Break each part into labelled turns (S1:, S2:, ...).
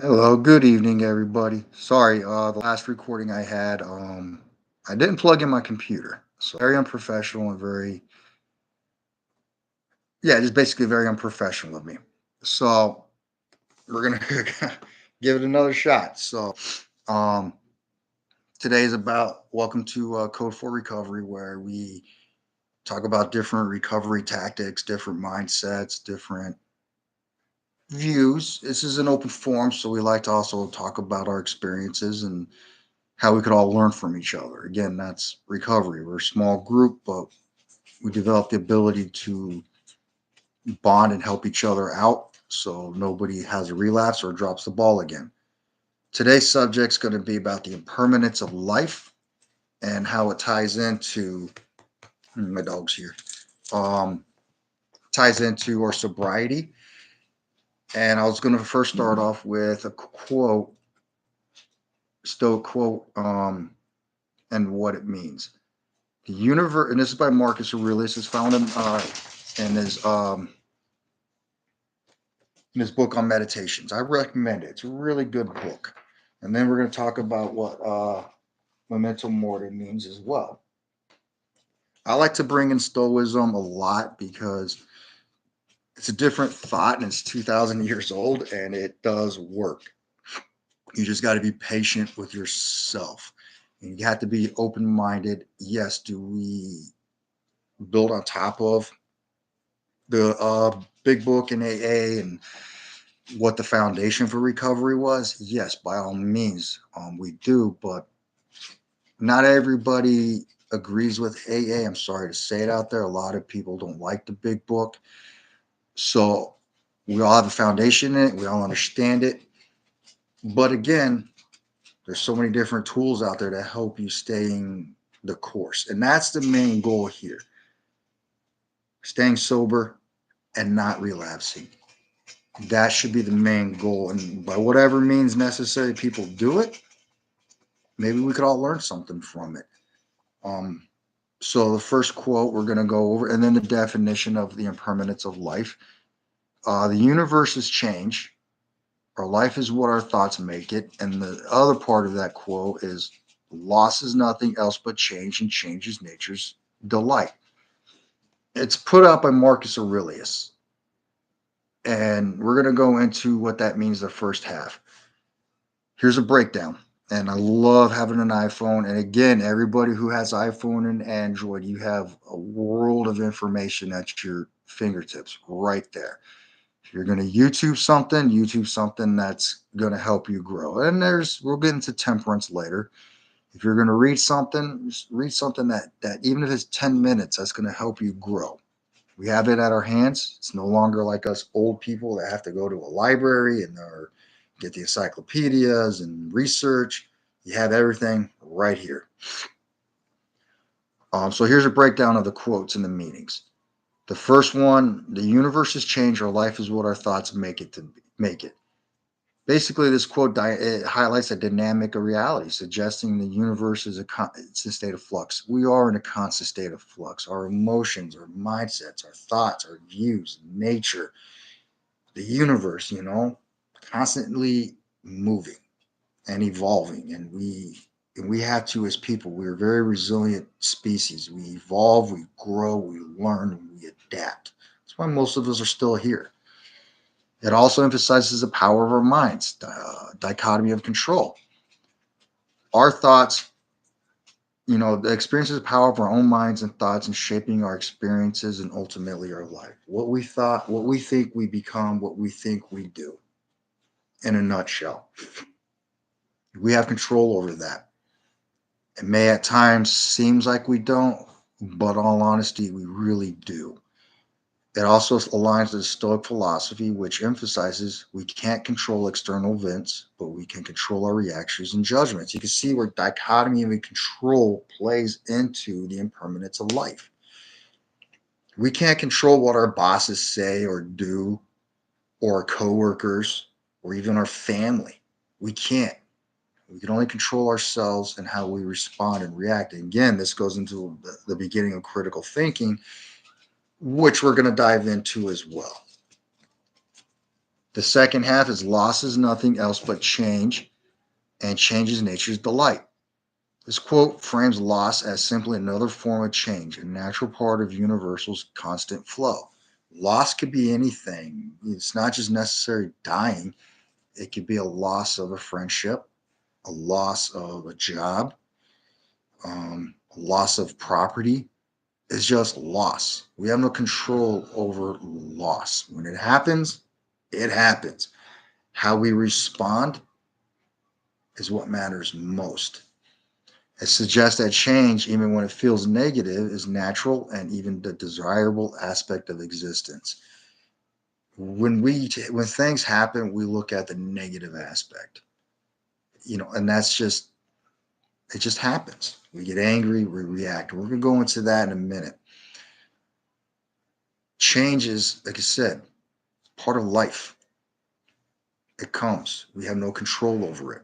S1: Hello, good evening, everybody. Sorry, the last recording I had, I didn't plug in my computer, so very unprofessional and yeah, just basically very unprofessional of me. So we're gonna give it another shot. Um, today is about welcome to Code for Recovery, where we talk about different recovery tactics, different mindsets, different views. This is an open forum, so we like to also talk about our experiences and how we could all learn from each other. Again, that's recovery. We're a small group, but we develop the ability to bond and help each other out so nobody has a relapse or drops the ball again. Today's subject's going to be about the impermanence of life and how it ties into my dog's here. Um, ties into our sobriety. And I was going to first start off with a quote, Stoic quote, and what it means. The universe, and this is by Marcus Aurelius, is found in his book on meditations. I recommend it. It's a really good book. And then we're going to talk about what memento mordi means as well. I like to bring in Stoicism a lot because it's a different thought and it's 2,000 years old and it does work. You just got to be patient with yourself. And you have to be open minded. Yes, do we build on top of the big book in AA and what the foundation for recovery was? Yes, by all means, we do, but not everybody agrees with AA. I'm sorry to say it out there. A lot of people don't like the big book. So we all have a foundation in it, we all understand it. But again, there's so many different tools out there to help you staying the course. And that's the main goal here, staying sober and not relapsing. That should be the main goal. And by whatever means necessary, people do it. Maybe we could all learn something from it. Um, so the first quote we're going to go over, and then the definition of the impermanence of life. The universe is change. Our life is what our thoughts make it. And the other part of that quote is loss is nothing else but change, and change is nature's delight. It's put out by Marcus Aurelius. And we're going to go into what that means the first half. Here's a breakdown. And I love having an iPhone. And again, everybody who has iPhone and Android, you have a world of information at your fingertips right there. If you're going to YouTube something that's going to help you grow. And we'll get into temperance later. If you're going to read something, just read something that even if it's 10 minutes, that's going to help you grow. We have it at our hands. It's no longer like us old people that have to go to a library and or get the encyclopedias and research. You have everything right here. So here's a breakdown of the quotes and the meanings. The first one: the universe is change. Our life is what our thoughts make it to make it. Basically, this quote it highlights a dynamic of reality, suggesting the universe is it's a state of flux. We are in a constant state of flux. Our emotions, our mindsets, our thoughts, our views, nature, the universe, constantly moving and evolving. And we have to, as people, we're a very resilient species. We evolve, we grow, we learn, and we adapt. That's why most of us are still here. It also emphasizes the power of our minds, dichotomy of control. Our thoughts, the experiences of power of our own minds and thoughts in shaping our experiences and ultimately our life. What we thought, what we think we become, what we think we do. In a nutshell, we have control over that. It may at times seems like we don't, but in all honesty, we really do. It also aligns with the Stoic philosophy, which emphasizes we can't control external events, but we can control our reactions and judgments. You can see where dichotomy and control plays into the impermanence of life. We can't control what our bosses say or do, or our coworkers, or even our family. We can't. We can only control ourselves and how we respond and react. And again, this goes into the beginning of critical thinking, which we're going to dive into as well. The second half is loss is nothing else but change, and change is nature's delight. This quote frames loss as simply another form of change, a natural part of universal's constant flow. Loss could be anything. It's not just necessarily dying. It could be a loss of a friendship, a loss of a job, a loss of property. It's just loss. We have no control over loss. When it happens, it happens. How we respond is what matters most. It suggests that change, even when it feels negative, is natural and even the desirable aspect of existence. When things happen, we look at the negative aspect, and that's just it. Just happens. We get angry, we react. We're gonna go into that in a minute. Change is, like I said, part of life. It comes. We have no control over it.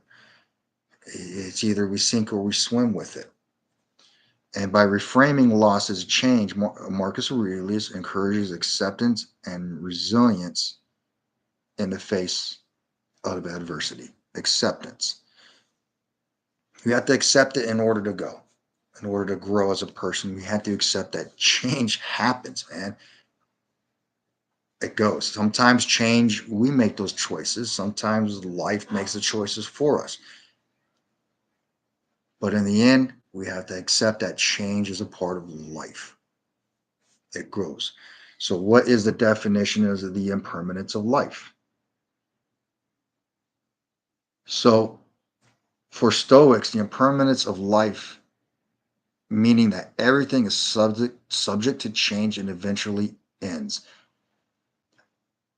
S1: It's either we sink or we swim with it. And by reframing loss as a change, Marcus Aurelius encourages acceptance and resilience in the face of adversity. Acceptance. You have to accept it in order to go, in order to grow as a person. We have to accept that change happens, man. It goes. Sometimes change, we make those choices. Sometimes life makes the choices for us. But in the end, we have to accept that change is a part of life. It grows. So, what is the definition of the impermanence of life? So, for Stoics, the impermanence of life, meaning that everything is subject to change and eventually ends.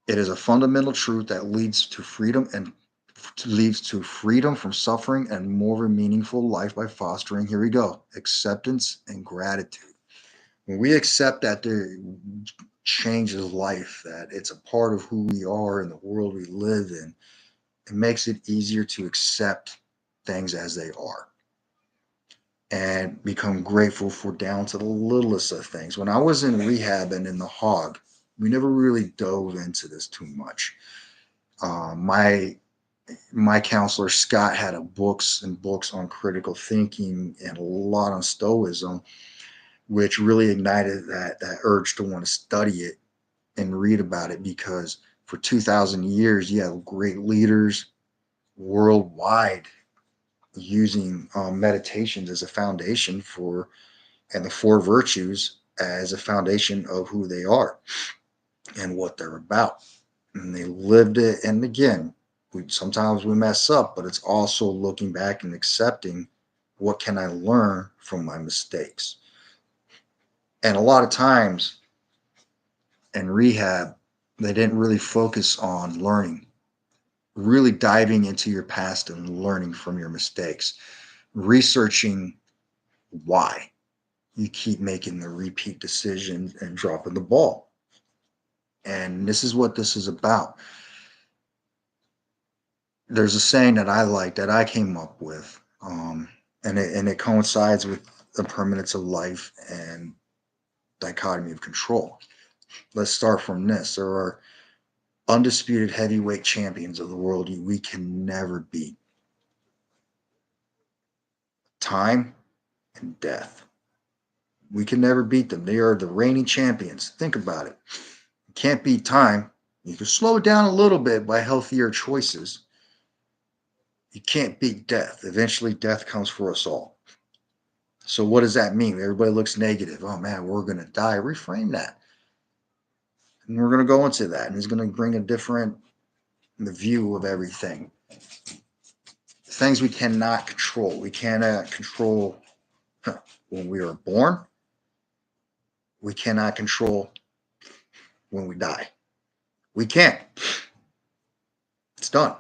S1: It is a fundamental truth that leads to freedom from suffering and more of a meaningful life by fostering, here we go, acceptance and gratitude. When we accept that there changes life, that it's a part of who we are in the world we live in, it makes it easier to accept things as they are and become grateful for down to the littlest of things. When I was in rehab and in the hog, we never really dove into this too much. My counselor Scott had a books and books on critical thinking and a lot on Stoicism, which really ignited that urge to want to study it and read about it, because for 2,000 years you have great leaders worldwide using meditations as a foundation for, and the four virtues as a foundation of who they are and what they're about. And they lived it. And again, sometimes we mess up, but it's also looking back and accepting, what can I learn from my mistakes? And a lot of times in rehab, they didn't really focus on learning, really diving into your past and learning from your mistakes, researching why you keep making the repeat decisions and dropping the ball. And this is what this is about. There's a saying that I like that I came up with, and it coincides with the permanence of life and dichotomy of control. Let's start from this. There are undisputed heavyweight champions of the world we can never beat: time and death. We can never beat them. They are the reigning champions. Think about it. You can't beat time. You can slow it down a little bit by healthier choices. You can't beat death. Eventually, death comes for us all. So, what does that mean? Everybody looks negative. Oh man, we're going to die. Reframe that. And we're going to go into that. And it's going to bring a different view of everything. Things we cannot control. We cannot control when we are born. We cannot control when we die. We can't. It's done.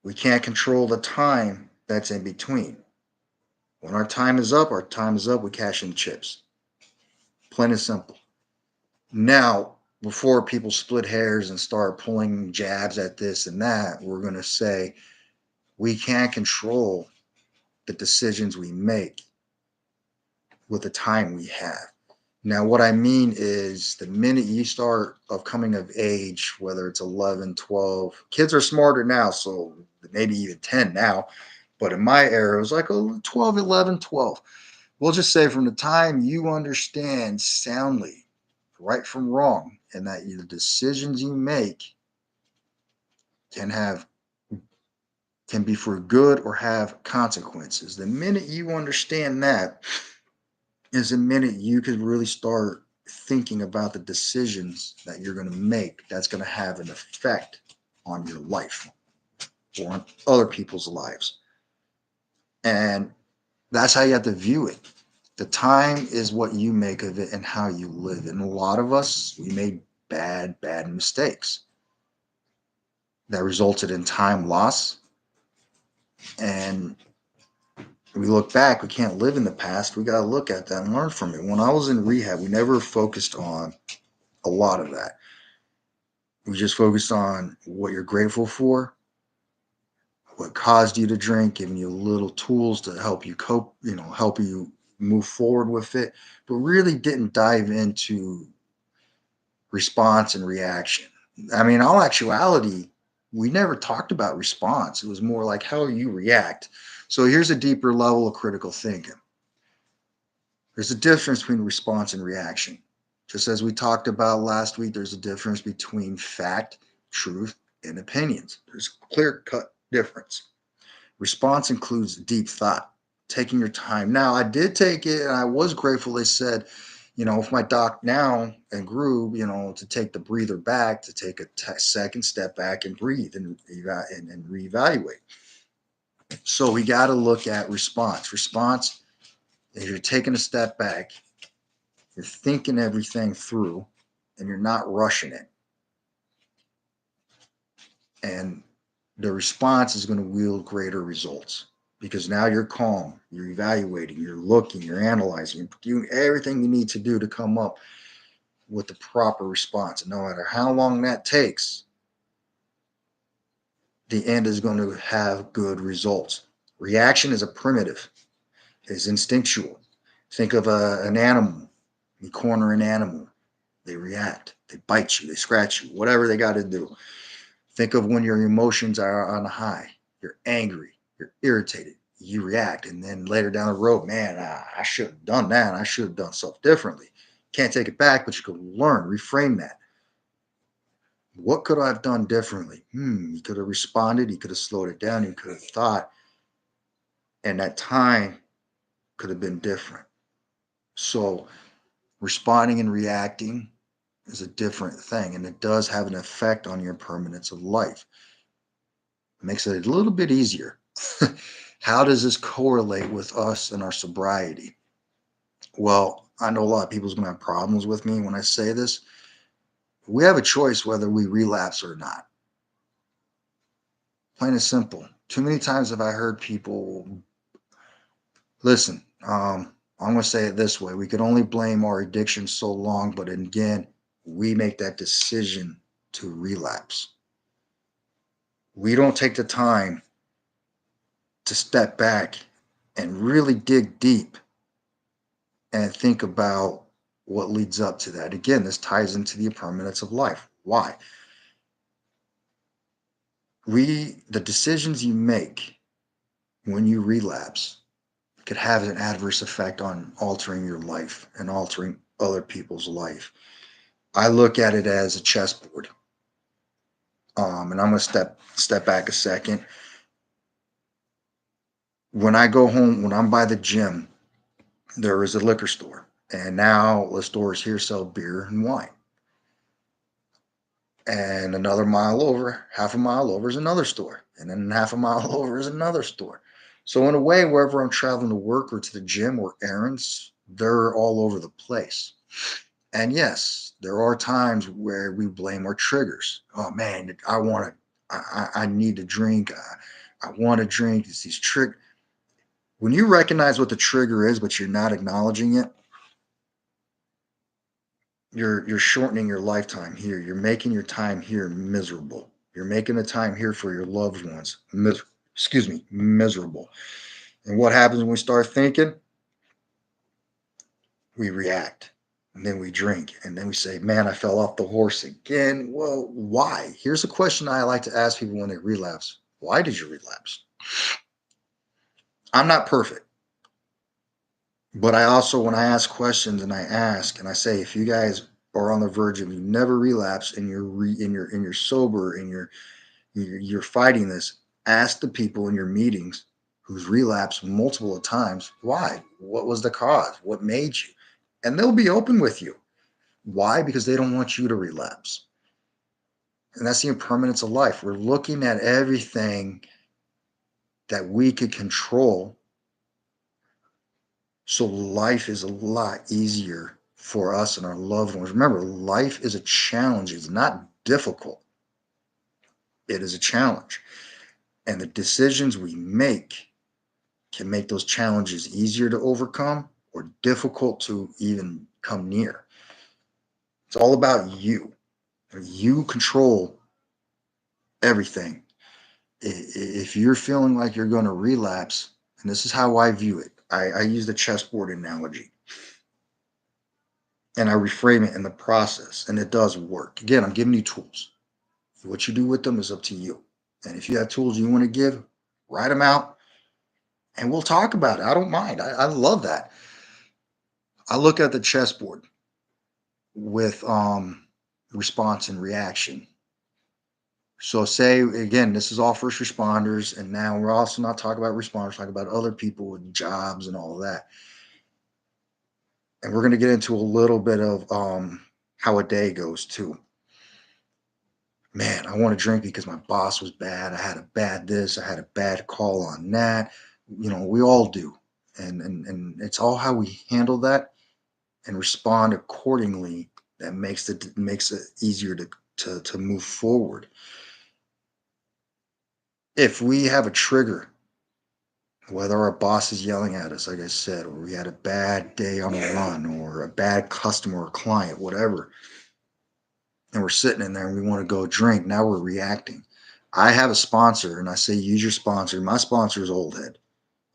S1: We can't control the time that's in between. When our time is up, our time is up. We cash in chips. Plain and simple. Now, before people split hairs and start pulling jabs at this and that, we're going to say we can't control the decisions we make with the time we have. Now, what I mean is the minute you start of coming of age, whether it's 11, 12, kids are smarter now, so maybe even 10 now. But in my era, it was like 12, 11, 12. We'll just say from the time you understand soundly right from wrong and that the decisions you make can have can be for good or have consequences. The minute you understand that is the minute you could really start thinking about the decisions that you're going to make that's going to have an effect on your life or on other people's lives. And that's how you have to view it. The time is what you make of it and how you live. And a lot of us, we made bad mistakes that resulted in time loss. And we look back, we can't live in the past. We got to look at that and learn from it. When I was in rehab, we never focused on a lot of that. We just focused on what you're grateful for, what caused you to drink, giving you little tools to help you cope, help you move forward with it, but really didn't dive into response and reaction. I mean, in all actuality, we never talked about response. It was more like how you react. So here's a deeper level of critical thinking. There's a difference between response and reaction. Just as we talked about last week, there's a difference between fact, truth, and opinions. There's a clear cut difference. Response includes deep thought, taking your time. Now, I did take it and I was grateful they said, if my doc now and grew, to take the breather back, to take a second step back and breathe and reevaluate. So we got to look at response. Response is you're taking a step back, you're thinking everything through, and you're not rushing it. And the response is going to wield greater results because now you're calm, you're evaluating, you're looking, you're analyzing, you're doing everything you need to do to come up with the proper response. And no matter how long that takes, the end is going to have good results. Reaction is a primitive, is instinctual. Think of an animal. You corner an animal, they react, they bite you, they scratch you, whatever they got to do. Think of when your emotions are on a high. You're angry, you're irritated, you react. And then later down the road, man, I should have done that. I should have done stuff differently. Can't take it back, but you can learn, reframe that. What could I have done differently? You could have responded, you could have slowed it down, you could have thought, and that time could have been different. So responding and reacting is a different thing, and it does have an effect on your impermanence of life. It makes it a little bit easier. How does this correlate with us and our sobriety? Well, I know a lot of people's going to have problems with me when I say this. We have a choice whether we relapse or not. Plain and simple. Too many times have I heard people listen. I'm going to say it this way: we could only blame our addiction so long, but again, we make that decision to relapse. We don't take the time to step back and really dig deep and think about what leads up to that. Again, this ties into the impermanence of life. Why? The decisions you make when you relapse could have an adverse effect on altering your life and altering other people's life. I look at it as a chessboard. And I'm going to step back a second. When I go home, when I'm by the gym, there is a liquor store, and now the stores here sell beer and wine. And another mile over, half a mile over, is another store, and then half a mile over is another store. So in a way, wherever I'm traveling to work or to the gym or errands, they're all over the place. And yes, there are times where we blame our triggers. Oh man, I need to drink. I want to drink. It's these when you recognize what the trigger is, but you're not acknowledging it, you're shortening your lifetime here. You're making your time here miserable. You're making the time here for your loved ones miserable. And what happens when we start thinking? We react. And then we drink, and then we say, man, I fell off the horse again. Well, why? Here's a question I like to ask people when they relapse. Why did you relapse? I'm not perfect, but I also, when I ask questions and I ask and I say, if you guys are on the verge of you never relapse and you're sober and you're fighting this, ask the people in your meetings who's relapsed multiple times, why? What was the cause? What made you? And they'll be open with you. Why? Because they don't want you to relapse. And that's the impermanence of life. We're looking at everything that we could control. So life is a lot easier for us and our loved ones. Remember, life is a challenge. It's not difficult. It is a challenge. And the decisions we make can make those challenges easier to overcome or difficult to even come near. It's all about you. You control everything. If you're feeling like you're going to relapse, and this is how I view it, I use the chessboard analogy and I reframe it in the process, and it does work. Again, I'm giving you tools. What you do with them is up to you. And if you have tools you want to give, write them out and we'll talk about it. I don't mind. I love that. I look at the chessboard with response and reaction. So say again, this is all first responders, and now we're also not talking about responders, talking about other people with jobs and all of that. And we're going to get into a little bit of how a day goes too. Man, I want to drink because my boss was bad. I had a bad this, I had a bad call on that. You know, we all do. And it's all how we handle that and respond accordingly that makes it easier to move forward. If we have a trigger, whether our boss is yelling at us, like I said, or we had a bad day on a run, or a bad customer or client, whatever, and we're sitting in there and we want to go drink, now we're reacting. I have a sponsor and I say, use your sponsor. My sponsor is Old Head.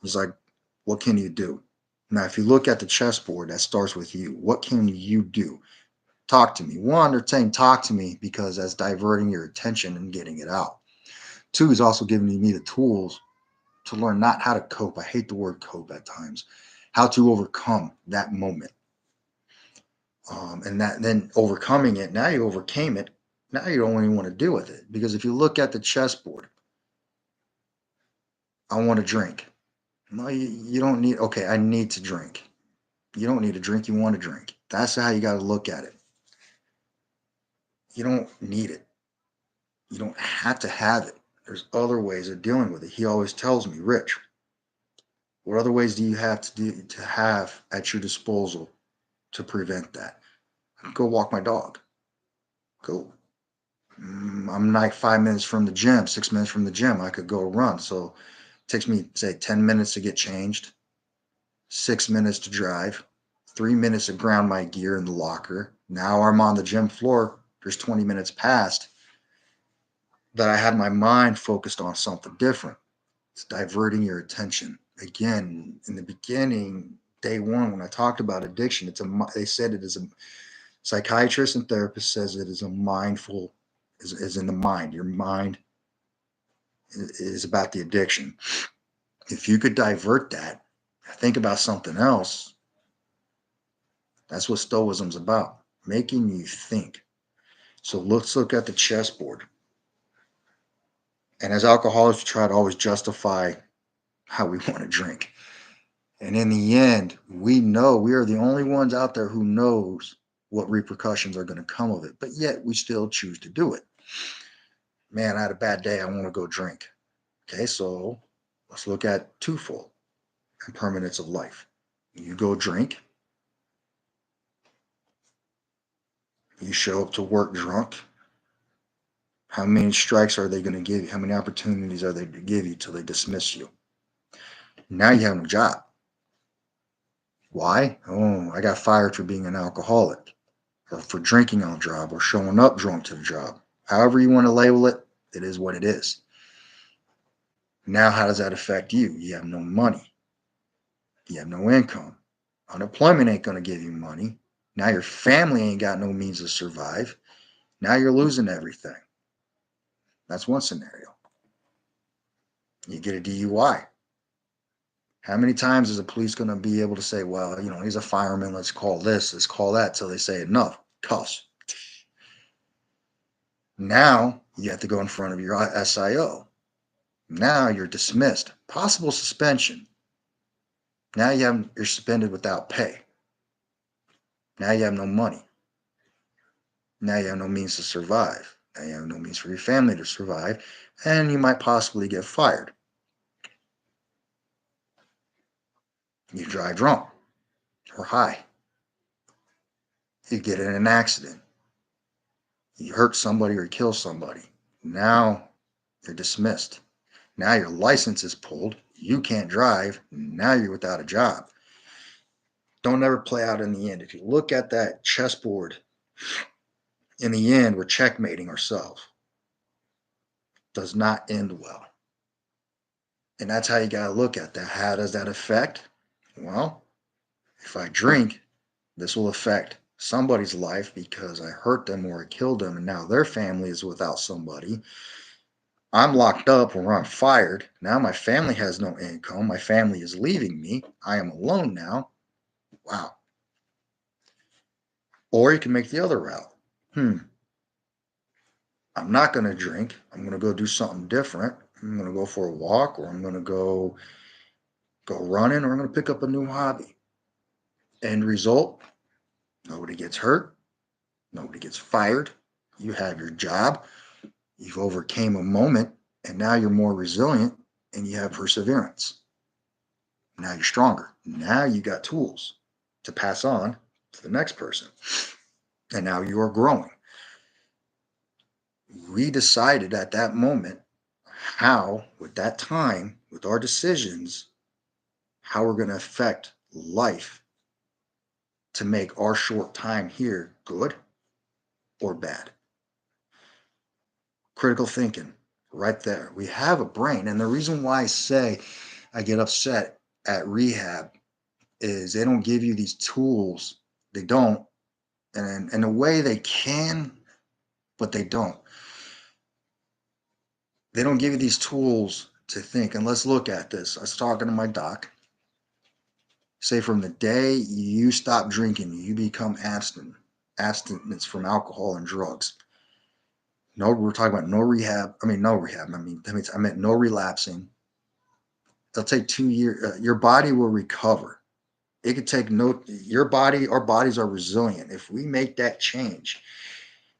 S1: He's like, what can you do? Now, if you look at the chessboard, that starts with you. What can you do? Talk to me. One, they're saying talk to me because that's diverting your attention and getting it out. Two is also giving me the tools to learn not how to cope. I hate the word cope at times. How to overcome that moment. And that then overcoming it, now you overcame it. Now you don't even want to deal with it. Because if you look at the chessboard, I want to drink. No, you don't need, okay, I need to drink. You don't need to drink, you want to drink. That's how you got to look at it. You don't need it. You don't have to have it. There's other ways of dealing with it. He always tells me, Rich, what other ways do you have to have at your disposal to prevent that? Go walk my dog. Go. I'm like 5 minutes from the gym, 6 minutes from the gym. I could go run. So it takes me, say, 10 minutes to get changed, 6 minutes to drive, 3 minutes to ground my gear in the locker. Now I'm on the gym floor. There's 20 minutes past that I had my mind focused on something different. It's diverting your attention. Again, in the beginning, day one, when I talked about addiction, they said it is a psychiatrist and therapist says it is a mindful, is in the mind. Your mind is about the addiction. If you could divert that, think about something else. That's what Stoicism's about, making you think. So let's look at the chessboard. And as alcoholics, we try to always justify how we want to drink. And in the end, we know we are the only ones out there who knows what repercussions are going to come of it. But yet we still choose to do it. Man, I had a bad day. I want to go drink. Okay, so let's look at twofold impermanence of life. You go drink. You show up to work drunk. How many strikes are they going to give you? How many opportunities are they to give you till they dismiss you? Now you have no job. Why? Oh, I got fired for being an alcoholic, or for drinking on the job, or showing up drunk to the job. However you want to label it, it is what it is. Now, how does that affect you? You have no money. You have no income. Unemployment ain't going to give you money. Now your family ain't got no means to survive. Now you're losing everything. That's one scenario. You get a DUI. How many times is the police going to be able to say, well, he's a fireman, let's call this, let's call that, till they say enough, cuffs. Now you have to go in front of your SIO. Now you're dismissed. Possible suspension. Now you're suspended without pay. Now you have no money. Now you have no means to survive. Now you have no means for your family to survive, and you might possibly get fired. You drive drunk or high. You get in an accident. You hurt somebody or kill somebody. Now you're dismissed. Now your license is pulled. You can't drive. Now you're without a job. Don't ever play out in the end. If you look at that chessboard, in the end, we're checkmating ourselves. Does not end well. And that's how you got to look at that. How does that affect? Well, if I drink, this will affect somebody's life because I hurt them or I killed them, and now their family is without somebody. I'm locked up or I'm fired. Now my family has no income. My family is leaving me. I am alone now. Wow. Or you can make the other route. I'm not going to drink. I'm going to go do something different. I'm going to go for a walk, or I'm going to go running, or I'm going to pick up a new hobby. End result, nobody gets hurt. Nobody gets fired. You have your job. You've overcame a moment, and now you're more resilient, and you have perseverance. Now you're stronger. Now you got tools to pass on to the next person. And now you are growing. We decided at that moment how, with that time, with our decisions, how we're going to affect life to make our short time here good or bad. Critical thinking, right there. We have a brain. And the reason why I say I get upset at rehab is they don't give you these tools. They don't. And in a way they can, but they don't. They don't give you these tools to think. And let's look at this. I was talking to my doc. Say from the day you stop drinking, you become abstinence from alcohol and drugs. No, we're talking about no rehab. No rehab. I meant no relapsing. It'll take 2 years. Your body will recover. It could take your body, our bodies are resilient. If we make that change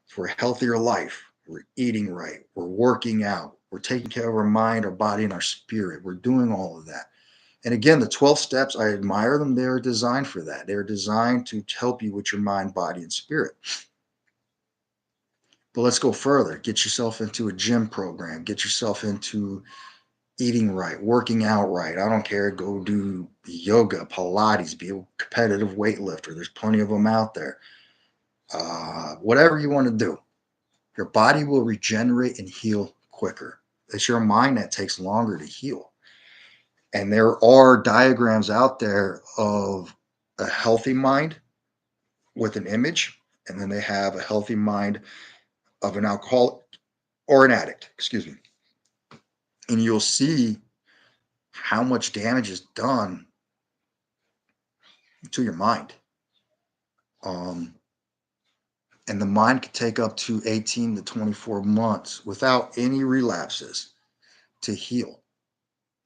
S1: for a healthier life, we're eating right, we're working out, we're taking care of our mind, our body, and our spirit. We're doing all of that. And again, the 12 steps, I admire them. They're designed for that. They're designed to help you with your mind, body, and spirit. But let's go further. Get yourself into a gym program. Get yourself into eating right, working out right. I don't care. Go do yoga, Pilates, be a competitive weightlifter. There's plenty of them out there. Whatever you want to do, your body will regenerate and heal quicker. It's your mind that takes longer to heal. And there are diagrams out there of a healthy mind with an image, and then they have a healthy mind of an alcoholic or an addict, excuse me. And you'll see how much damage is done to your mind. And the mind could take up to 18 to 24 months without any relapses to heal.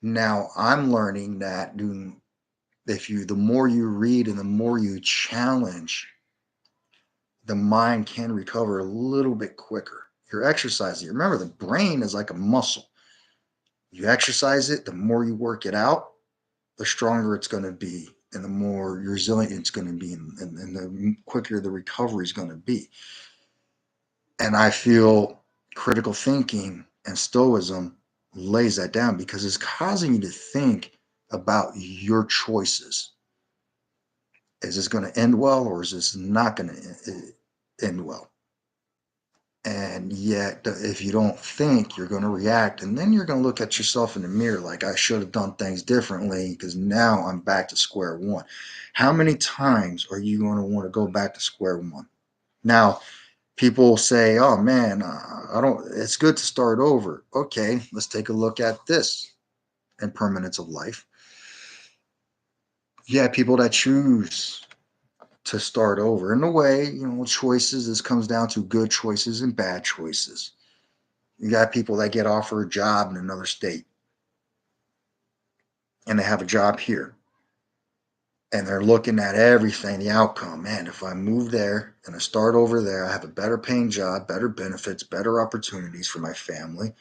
S1: Now, I'm learning that the more you read and the more you challenge, the mind can recover a little bit quicker. You're exercising. Remember, the brain is like a muscle. You exercise it, the more you work it out, the stronger it's going to be, and the more resilient it's going to be, and the quicker the recovery is going to be. And I feel critical thinking and stoicism lays that down because it's causing you to think about your choices. Is this going to end well, or is this not going to end well? And yet, if you don't think, you're going to react. And then you're going to look at yourself in the mirror like, I should have done things differently because now I'm back to square one. How many times are you going to want to go back to square one? Now, people say, oh man, I don't, it's good to start over. Okay, let's take a look at this impermanence of life. Yeah, people that choose to start over. In a way, choices, this comes down to good choices and bad choices. You got people that get offered a job in another state and they have a job here and they're looking at everything, the outcome. Man, if I move there and I start over there, I have a better paying job, better benefits, better opportunities for my family.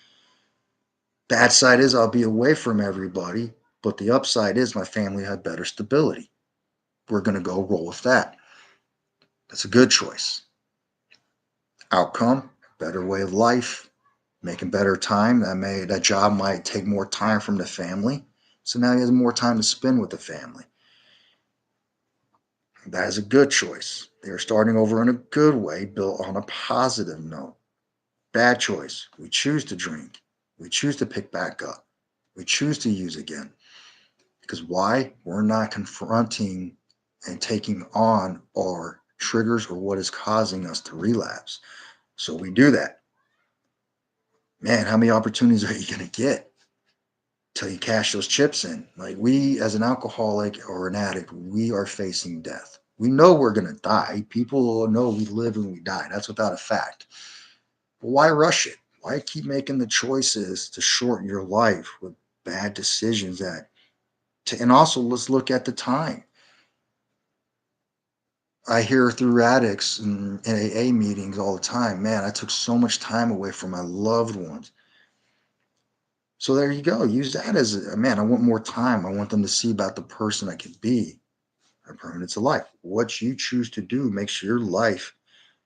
S1: Bad side is I'll be away from everybody, but the upside is my family had better stability. We're going to go roll with that. That's a good choice. Outcome, better way of life, making better time. That job might take more time from the family. So now he has more time to spend with the family. That is a good choice. They are starting over in a good way, built on a positive note. Bad choice. We choose to drink. We choose to pick back up. We choose to use again. Because why? We're not confronting and taking on our triggers or what is causing us to relapse. So we do that. Man, how many opportunities are you going to get till you cash those chips in? Like we, as an alcoholic or an addict, we are facing death. We know we're going to die. People know we live and we die. That's without a fact. But why rush it? Why keep making the choices to shorten your life with bad decisions and also let's look at the time. I hear through addicts and AA meetings all the time, man, I took so much time away from my loved ones. So there you go. Use that as a man. I want more time. I want them to see about the person I could be. A permanence of life. What you choose to do makes your life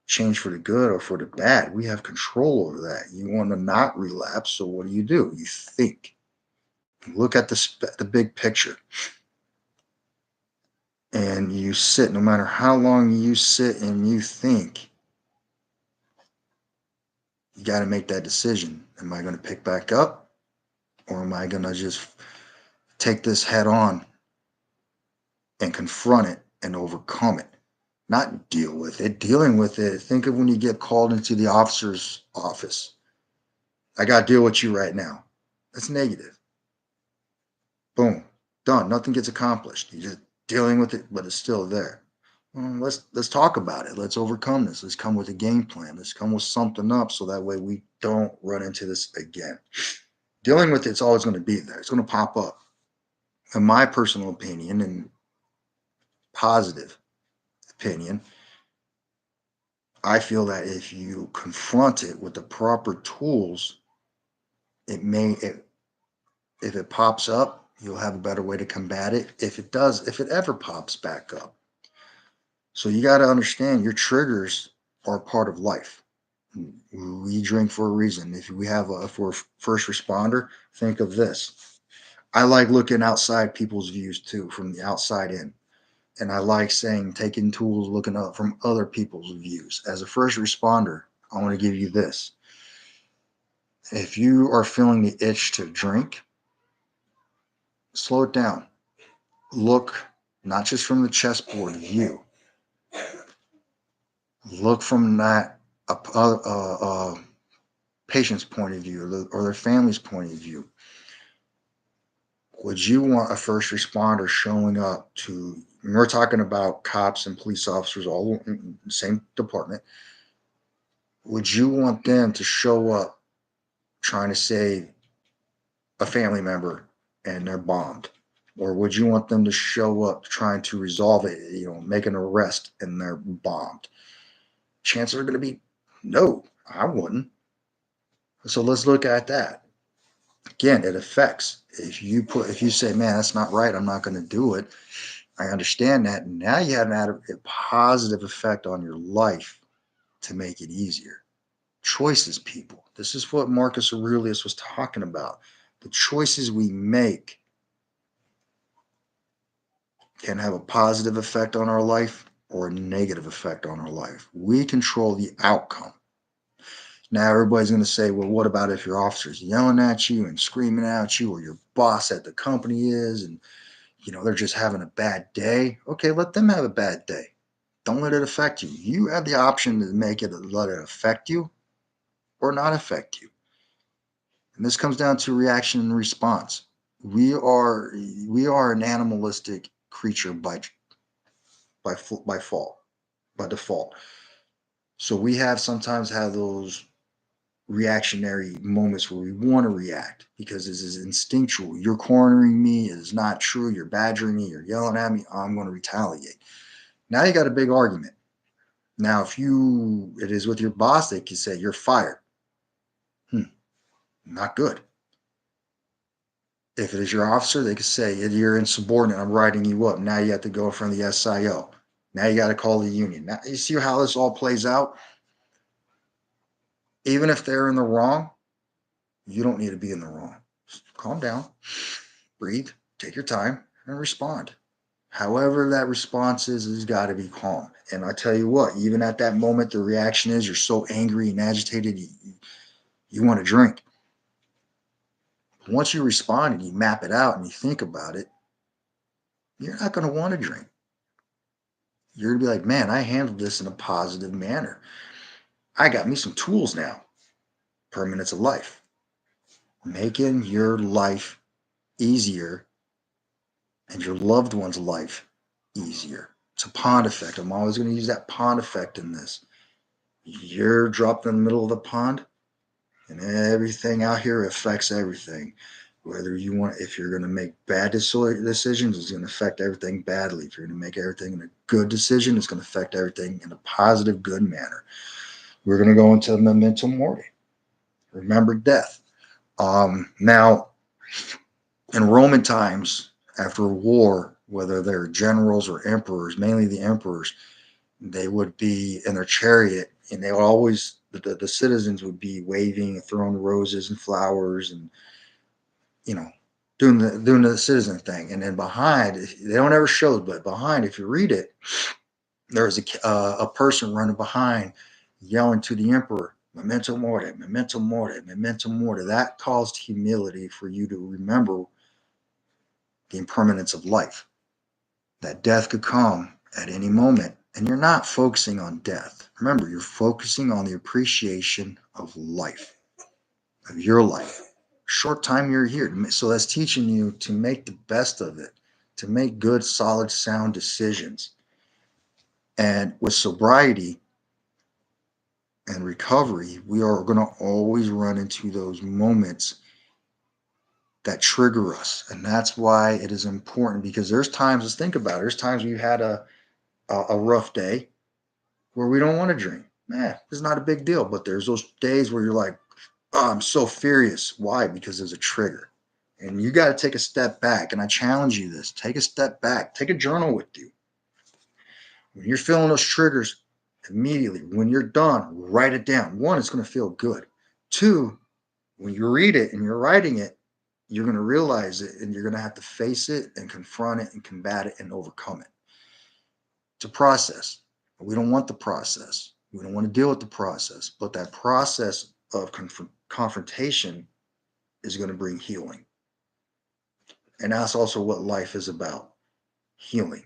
S1: change for the good or for the bad. We have control over that. You want to not relapse. So what do? You think. Look at the big picture. And you sit, no matter how long you sit and you think, you got to make that decision. Am I going to pick back up or am I going to just take this head on and confront it and overcome it? Not deal with it. Dealing with it, think of when you get called into the officer's office. I got to deal with you right now. That's negative. Boom. Done. Nothing gets accomplished. You're just dealing with it, but it's still there. Well, let's talk about it. Let's overcome this. Let's come with a game plan. Let's come with something up so that way we don't run into this again. Dealing with it's always going to be there. It's going to pop up. In my personal opinion and positive opinion, I feel that if you confront it with the proper tools, if it pops up, you'll have a better way to combat it. If it ever pops back up. So you got to understand your triggers are part of life. We drink for a reason. If we're a first responder, think of this. I like looking outside people's views too, from the outside in. And I like saying, taking tools, looking up from other people's views. As a first responder, I want to give you this. If you are feeling the itch to drink, slow it down. Look not just from the chessboard view, look from that patient's point of view or their family's point of view. Would you want a first responder showing up to, we're talking about cops and police officers all in the same department. Would you want them to show up trying to save a family member and they're bombed? Or would you want them to show up trying to resolve it, make an arrest and they're bombed? Chances are going to be no, I wouldn't. So let's look at that. Again, it affects. If you say, man, that's not right, I'm not going to do it. I understand that. Now you have a positive effect on your life to make it easier. Choices, people. This is what Marcus Aurelius was talking about. The choices we make can have a positive effect on our life or a negative effect on our life. We control the outcome. Now everybody's going to say, well, what about if your officer's yelling at you and screaming at you, or your boss at the company is, and they're just having a bad day? Okay, let them have a bad day. Don't let it affect you. You have the option to make it let it affect you or not affect you. And this comes down to reaction and response. We are an animalistic creature by default. So we have sometimes have those reactionary moments where we want to react because this is instinctual. You're cornering me, it is not true, you're badgering me, you're yelling at me, I'm going to retaliate. Now you got a big argument. Now, if it is with your boss, they can say you're fired. Not good. If it is your officer, they can say you're insubordinate, I'm writing you up. Now you have to go in front of the SIO. Now you got to call the union. Now you see how this all plays out? Even if they're in the wrong, you don't need to be in the wrong. Just calm down, breathe, take your time, and respond. However that response is, has got to be calm. And I tell you what, even at that moment, the reaction is you're so angry and agitated, you want to drink. Once you respond and you map it out and you think about it, you're not going to want to drink. You're going to be like, man, I handled this in a positive manner. I got me some tools now. Permanence of life. Making your life easier and your loved one's life easier. It's a pond effect. I'm always going to use that pond effect in this. You're dropped in the middle of the pond, and everything out here affects everything. Whether if you're going to make bad decisions, it's going to affect everything badly. If you're going to make everything in a good decision, it's going to affect everything in a positive, good manner. We're going to go into memento mordi. Remember death. Now, in Roman times, after a war, whether they're generals or emperors, mainly the emperors, they would be in their chariot, and they would always the citizens would be waving and throwing roses and flowers and doing the citizen thing. And then behind, they don't ever show it, but behind, if you read it, there's a person running behind yelling to the emperor, memento mori, memento mori, memento mori. That caused humility for you to remember the impermanence of life, that death could come at any moment. And you're not focusing on death. Remember, you're focusing on the appreciation of life, of your life. Short time you're here. So that's teaching you to make the best of it, to make good, solid, sound decisions. And with sobriety and recovery, we are going to always run into those moments that trigger us. And that's why it is important, because there's times, let's think about it, there's times we've had a rough day where we don't want to drink. It's not a big deal. But there's those days where you're like, oh, I'm so furious. Why? Because there's a trigger. And you got to take a step back. And I challenge you this. Take a step back. Take a journal with you. When you're feeling those triggers, immediately, when you're done, write it down. One, it's going to feel good. Two, when you read it and you're writing it, you're going to realize it, and you're going to have to face it and confront it and combat it and overcome it. It's a process. We don't want the process. We don't want to deal with the process. But that process of confrontation is going to bring healing. And that's also what life is about, healing.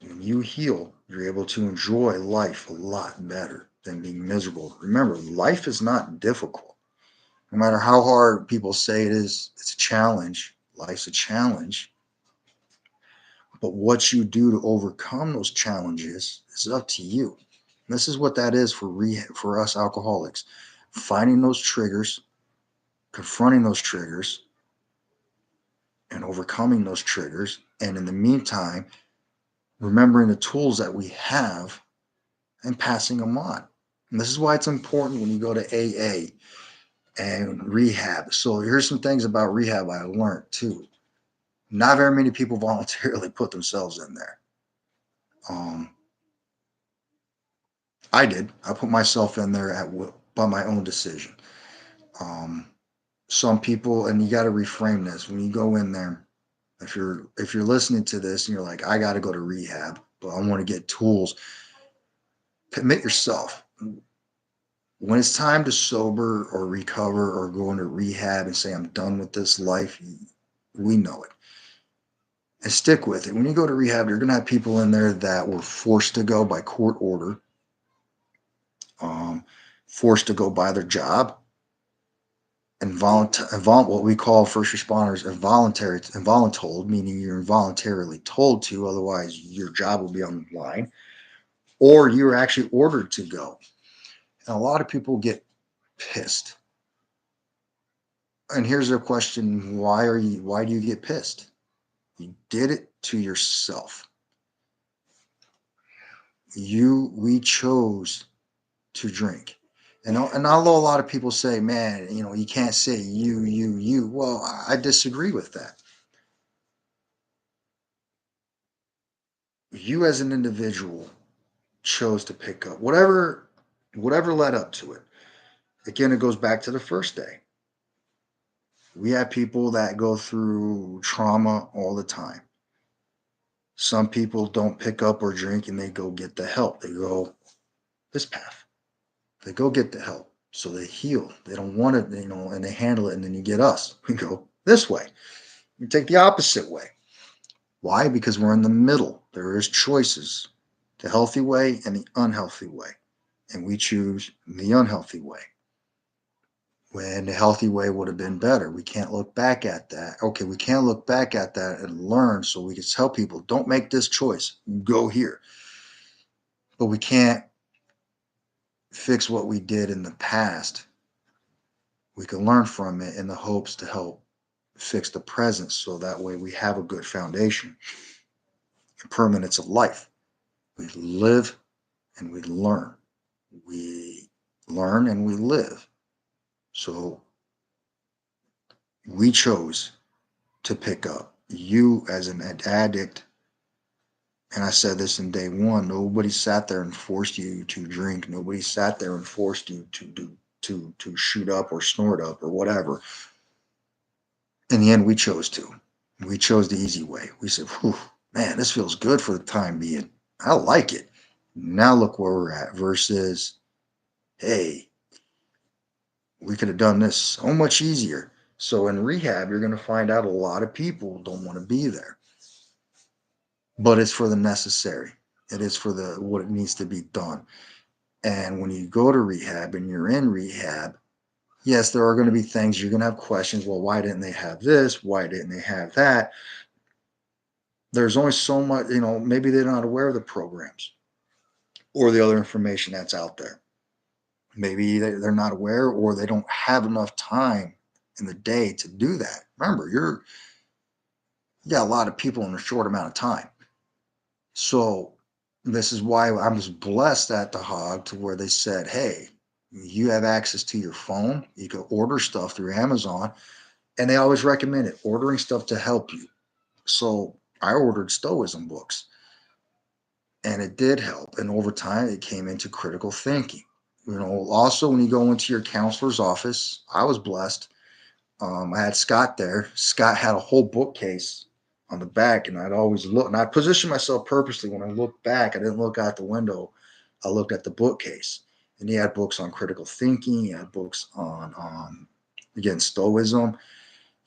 S1: When you heal, you're able to enjoy life a lot better than being miserable. Remember, life is not difficult. No matter how hard people say it is, it's a challenge. Life's a challenge. But what you do to overcome those challenges is up to you. And this is what that is for us alcoholics. Finding those triggers, confronting those triggers, and overcoming those triggers. And in the meantime, remembering the tools that we have and passing them on. And this is why it's important when you go to AA and rehab. So here's some things about rehab I learned too. Not very many people voluntarily put themselves in there. I did. I put myself in there by my own decision. Some people, and you got to reframe this when you go in there. If you're listening to this and you're like, I got to go to rehab, but I want to get tools. Commit yourself. When it's time to sober or recover or go into rehab and say, I'm done with this life, we know it. And stick with it. When you go to rehab, you're going to have people in there that were forced to go by court order, um, forced to go by their job, what we call first responders involuntold, meaning you're involuntarily told to, otherwise your job will be on the line, or you're actually ordered to go. And a lot of people get pissed. And here's their question: why do you get pissed? You did it to yourself. We chose to drink. And although a lot of people say, man, you can't say you. Well, I disagree with that. You as an individual chose to pick up whatever led up to it. Again, it goes back to the first day. We have people that go through trauma all the time. Some people don't pick up or drink and they go get the help. They go this path. They go get the help. So they heal. They don't want it, and they handle it. And then you get us. We go this way. We take the opposite way. Why? Because we're in the middle. There is choices, the healthy way and the unhealthy way. And we choose the unhealthy way. When the healthy way would have been better. We can't look back at that. Okay, we can't look back at that and learn so we can tell people, don't make this choice. Go here. But we can't fix what we did in the past. We can learn from it in the hopes to help fix the present so that way we have a good foundation. Impermanence of life. We live and we learn. We learn and we live. So we chose to pick up. You as an addict, and I said this in day one, nobody sat there and forced you to drink. Nobody sat there and forced you to do to shoot up or snort up or whatever. In the end, we chose to. We chose the easy way. We said, whew, man, this feels good for the time being. I like it. Now look where we're at versus, hey, we could have done this so much easier. So in rehab, you're going to find out a lot of people don't want to be there, but it's for the necessary. It is for the what it needs to be done. And when you go to rehab and you're in rehab, yes, there are going to be things you're going to have questions. Well, why didn't they have this? Why didn't they have that? There's only so much, maybe they're not aware of the programs or the other information that's out there. Maybe they're not aware or they don't have enough time in the day to do that. Remember, you got a lot of people in a short amount of time. So this is why I was blessed at the Hog to where they said, hey, you have access to your phone. You can order stuff through Amazon. And they always recommend it, ordering stuff to help you. So I ordered Stoicism books and it did help. And over time, it came into critical thinking. Also, when you go into your counselor's office, I was blessed. I had Scott there. Scott had a whole bookcase on the back, and I'd always look. And I positioned myself purposely. When I looked back, I didn't look out the window. I looked at the bookcase, and he had books on critical thinking. He had books on, again, Stoicism.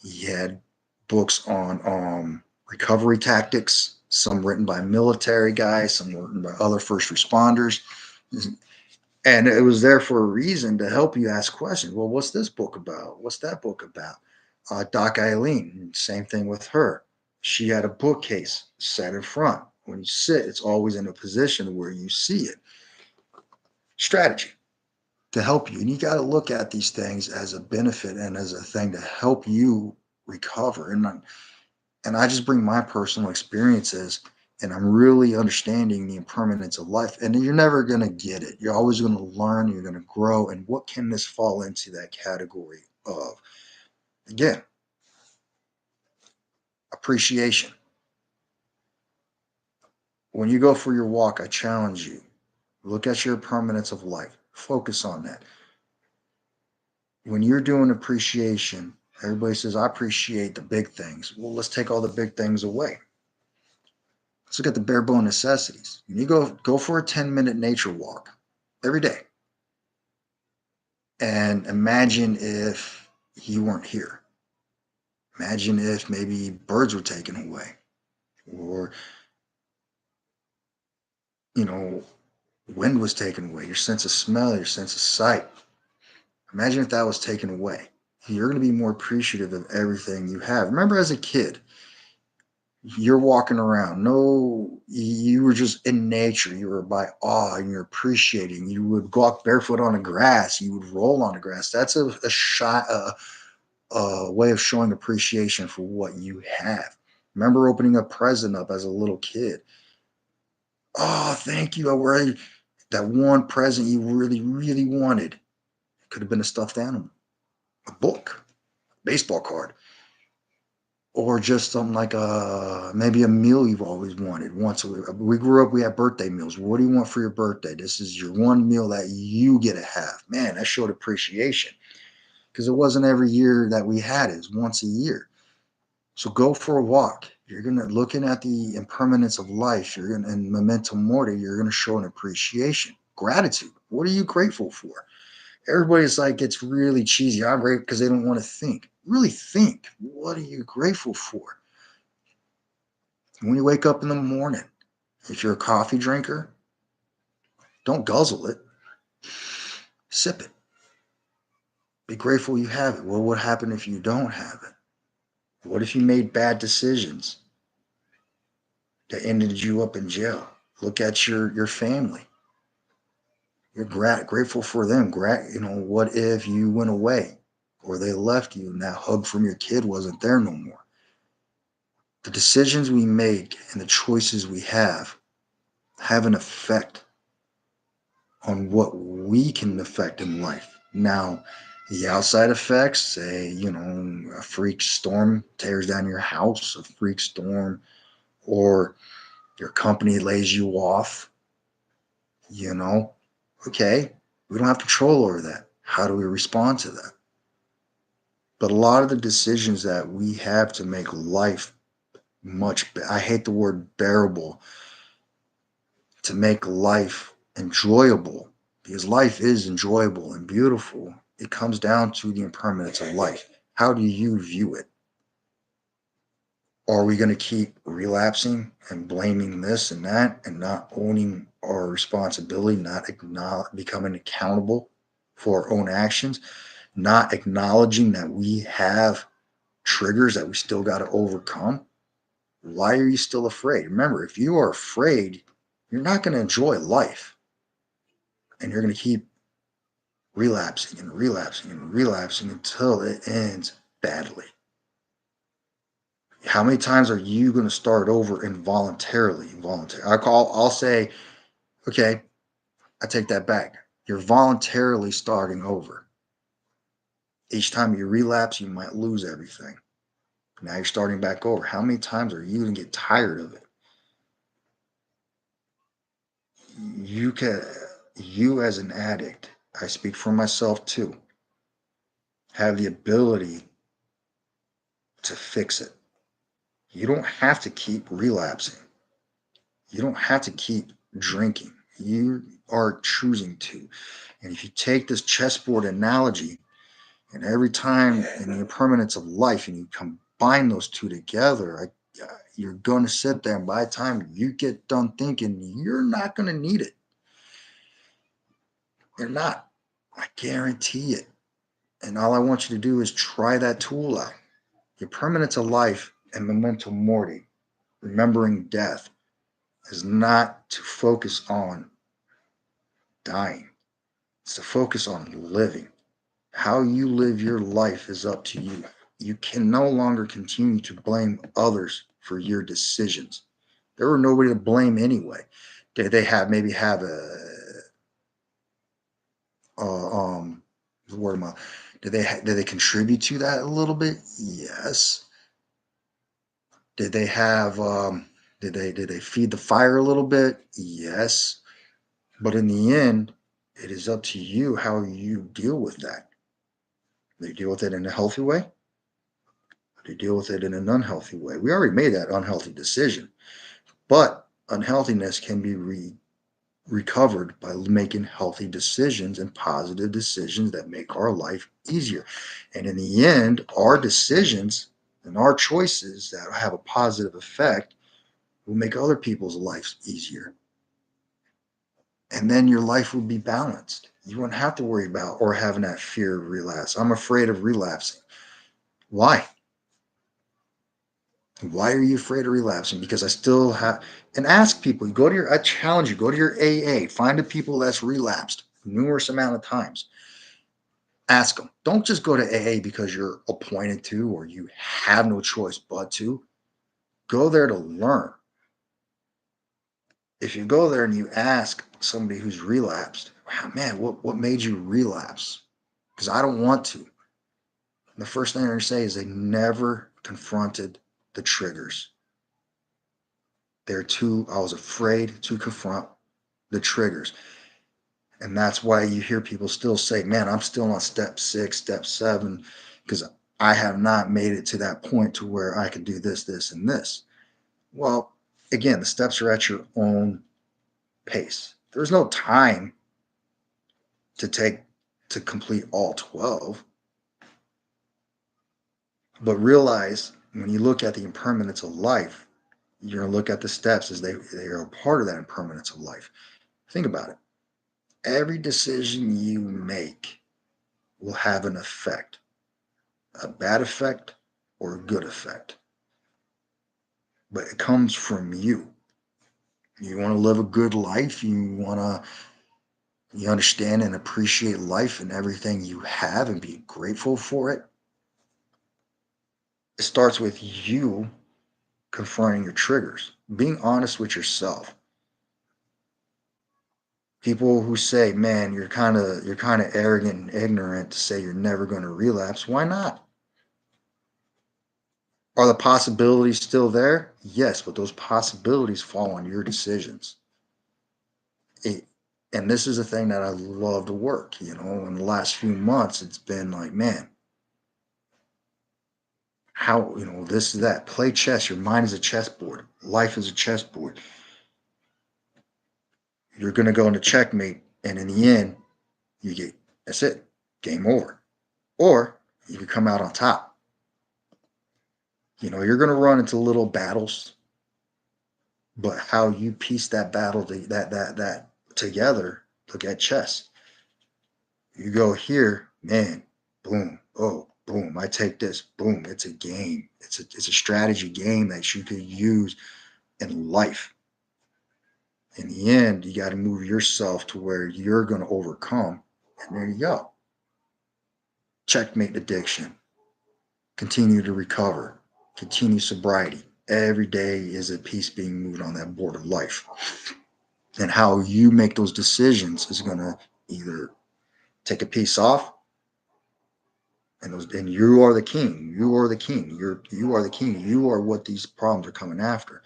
S1: He had books on recovery tactics. Some written by military guys, some written by other first responders. And it was there for a reason to help you ask questions. Well, what's this book about? What's that book about? Doc Eileen, same thing with her. She had a bookcase set in front. When you sit, it's always in a position where you see it. Strategy to help you. And you got to look at these things as a benefit and as a thing to help you recover. And I just bring my personal experiences and I'm really understanding the impermanence of life. And you're never going to get it. You're always going to learn, you're going to grow. And what can this fall into that category of? Again, appreciation. When you go for your walk, I challenge you. Look at your impermanence of life. Focus on that. When you're doing appreciation, everybody says, I appreciate the big things. Well, let's take all the big things away. Let's look at the bare bone necessities. When you go for a 10-minute nature walk every day. And imagine if you weren't here. Imagine if maybe birds were taken away, or, you know, wind was taken away, your sense of smell, your sense of sight. Imagine if that was taken away. You're going to be more appreciative of everything you have. Remember, as a kid, you're walking around. No, you were just in nature. You were by awe and you're appreciating. You would walk barefoot on the grass. You would roll on the grass. That's a shot, a way of showing appreciation for what you have. Remember opening a present up as a little kid. Oh, thank you. I already that one present you really, really wanted. It could have been a stuffed animal, a book, baseball card, or just something like maybe a meal you've always wanted. Once we grew up, we had birthday meals. What do you want for your birthday? This is your one meal that you get to have. Man, that showed appreciation because it wasn't every year that we had it. It was once a year. So go for a walk. You're gonna looking at the impermanence of life. You're gonna and memento mori. You're gonna show an appreciation, gratitude. What are you grateful for? Everybody's like it's really cheesy. I'm grateful because they don't want to think. Really think. What are you grateful for? When you wake up in the morning, if you're a coffee drinker, don't guzzle it. Sip it. Be grateful you have it. What would happen if you don't have it? What if you made bad decisions that ended you up in jail? Look at your family. You're grateful for them. What if you went away or they left you and that hug from your kid wasn't there no more? The decisions we make and the choices we have an effect on what we can affect in life. Now, the outside effects, say, a freak storm tears down your house, a freak storm, or your company lays you off, you know, okay, we don't have control over that. How do we respond to that? But a lot of the decisions that we have to make life I hate the word bearable, to make life enjoyable, because life is enjoyable and beautiful. It comes down to the impermanence of life. How do you view it? Are we going to keep relapsing and blaming this and that and not owning our responsibility, not becoming accountable for our own actions, not acknowledging that we have triggers that we still got to overcome? Why are you still afraid? Remember, if you are afraid, you're not going to enjoy life and you're going to keep relapsing and relapsing and relapsing until it ends badly. How many times are you going to start over involuntarily? I'll say, okay, I take that back. You're voluntarily starting over. Each time you relapse, you might lose everything. Now you're starting back over. How many times are you going to get tired of it? You can, you as an addict, I speak for myself too, have the ability to fix it. You don't have to keep relapsing. You don't have to keep drinking. You are choosing to. And if you take this chessboard analogy, and every time in the impermanence of life, and you combine those two together, you're going to sit there, and by the time you get done thinking, you're not going to need it. You're not. I guarantee it. And all I want you to do is try that tool out. The impermanence of life and memento mordi, remembering death, is not to focus on dying. It's to focus on living. How you live your life is up to you. You can no longer continue to blame others for your decisions. There were nobody to blame anyway. They have maybe have a the word am I- did they contribute to that a little bit? Yes. Did they have did they feed the fire a little bit? Yes. But in the end, it is up to you how you deal with that. Do you deal with it in a healthy way? Or do you deal with it in an unhealthy way? We already made that unhealthy decision, but unhealthiness can be recovered by making healthy decisions and positive decisions that make our life easier. And in the end, our decisions and our choices that have a positive effect will make other people's lives easier. And then your life will be balanced. You won't have to worry about or having that fear of relapse. I'm afraid of relapsing. Why? Why are you afraid of relapsing? Because I still have, and ask people, go to your, I challenge you, go to your AA, find the people that's relapsed numerous amount of times. Ask them. Don't just go to AA because you're appointed to or you have no choice but to. Go there to learn. If you go there and you ask somebody who's relapsed, wow, man, what made you relapse? Because I don't want to. The first thing they're going to say is they never confronted the triggers. I was afraid to confront the triggers. And that's why you hear people still say, man, I'm still on step 6, step 7, because I have not made it to that point to where I can do this, this, and this. Well, again, the steps are at your own pace. There's no time to complete all 12. But realize when you look at the impermanence of life, you're going to look at the steps as they are a part of that impermanence of life. Think about it. Every decision you make will have an effect, a bad effect or a good effect. But it comes from you. You want to live a good life. You understand and appreciate life and everything you have and be grateful for it. It starts with you confronting your triggers, being honest with yourself. People who say, "Man, you're kind of arrogant and ignorant to say you're never going to relapse." Why not? Are the possibilities still there? Yes, but those possibilities fall on your decisions. It, and this is a thing that I love to work. In the last few months, it's been like, man, how, this is that. Play chess. Your mind is a chessboard. Life is a chessboard. You're going to go into checkmate, and in the end, that's it, game over. Or you can come out on top. You're going to run into little battles, but how you piece that battle that together. Look at chess. You go here, man, boom, oh, boom. I take this, boom. It's a game. It's a strategy game that you could use in life. In the end, you got to move yourself to where you're going to overcome, and there you go. Checkmate addiction. Continue to recover. Continue sobriety. Every day is a piece being moved on that board of life. And how you make those decisions is going to either take a piece off, and you are the king. You are the king. You are the king. You are what these problems are coming after.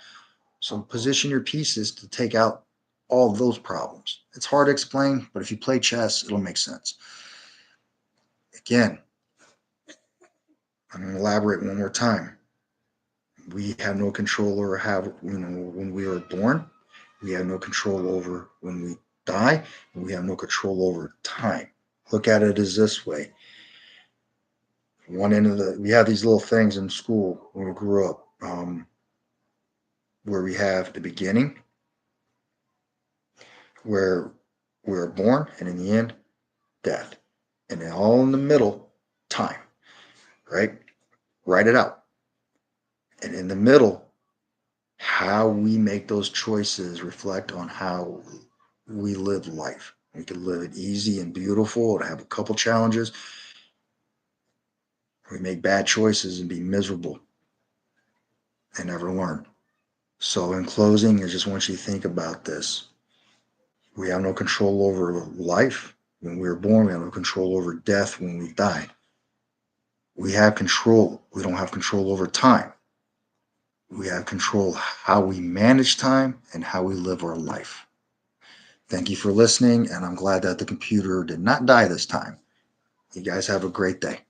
S1: So position your pieces to take out all of those problems. It's hard to explain, but if you play chess, it'll make sense. Again, I'm going to elaborate one more time. We have no control over when we are born. We have no control over when we die. And we have no control over time. Look at it as this way. We have these little things in school when we grew up, where we have the beginning, where we're born, and in the end, death. And then all in the middle, time, right? Write it out. And in the middle, how we make those choices reflect on how we live life. We could live it easy and beautiful and have a couple challenges. We make bad choices and be miserable and never learn. So, in closing, I just want you to think about this. We have no control over life when we were born. We have no control over death when we die. We have control. We don't have control over time. We have control how we manage time and how we live our life. Thank you for listening, and I'm glad that the computer did not die this time. You guys have a great day.